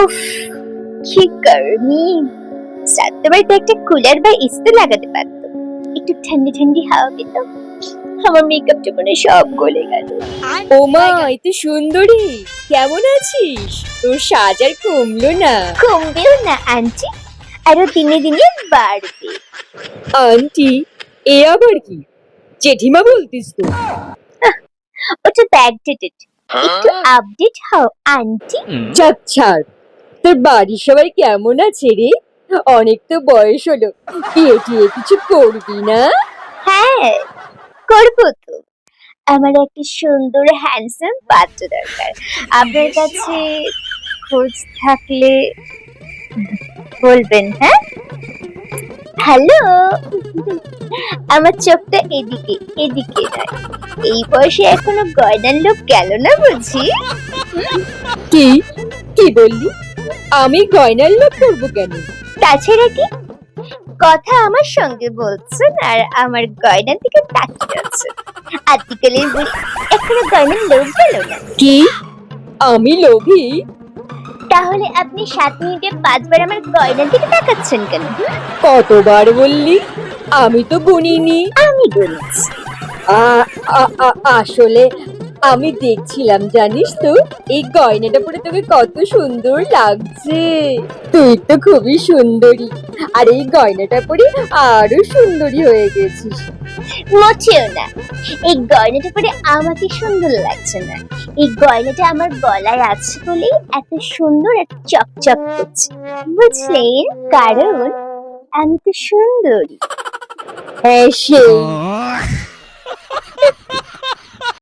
উফ, কি গরমি। সাথে বাড়িতে একটা কুলার বা এসি লাগাতে পারতো, একটু ঠান্ডি ঠান্ডি হাওয়া পেত। আমার মেকআপটা মনে হয় সব গলে গেল। ও মা, এত সুন্দরী, কেমন আছিস? তোর সাজ আর কমলো না। কমবেও না আন্টি, আরো দিনে দিনে বাড়বে। আন্টি? এ আবার কি? জেঠিমা বলতিস তো? ওটা ব্যাকডেটেড, একটু আপডেট হও আন্টি। যাক ছাড়, তোর বাড়ির সবাই কেমন আছে রে? অনেক তো বয়স হলো, বিয়ে টিয়ে কিছু করবি না? হ্যাঁ, করবো তো। আমার একটা সুন্দর হ্যান্ডসাম পাত্র দরকার। আপনার কাছে খোঁজ থাকলে বলবেন। হ্যাঁ, হ্যালো। আমার চোখটা এদিকে এদিকে নয়, এই বয়সে এখনো গয়নার লোভ গেল না বুঝি। কি কি বললি? আমি গয়নার লোভ করবো কেন? তাছাড়া কি, কথা আমার সঙ্গে বলছেন আর আমার গয়নার দিকে তাকিয়ে আছেন। আজকালের বুড়ি এখনো গয়নার লোভ গেল না। কি? আমি লোভী? তাহলে আপনি 7 মিনিটে 5 বার আমার গয়নার দিকে তাকাচ্ছেন কেন? কতবার বললি? আমি তো গুনিনি। আমি বলছি। আসলে আমি দেখছিলাম, জানিস তো, এই গয়নাটা পরে তোকে কত সুন্দর লাগছে। তুই তো খুবই সুন্দরী, আর এই গয়নাটা পরে আরো সুন্দরী হয়ে গেছিস। মোটেও না, এই গয়নাটা পরে আমাকে সুন্দর লাগছে না। এই গয়নাটা আমার গলায় আছে বলেই এত সুন্দর আর চকচক করছে, বুঝলেন? কারণ আমি তো সুন্দরী। হ্যাঁ, সেই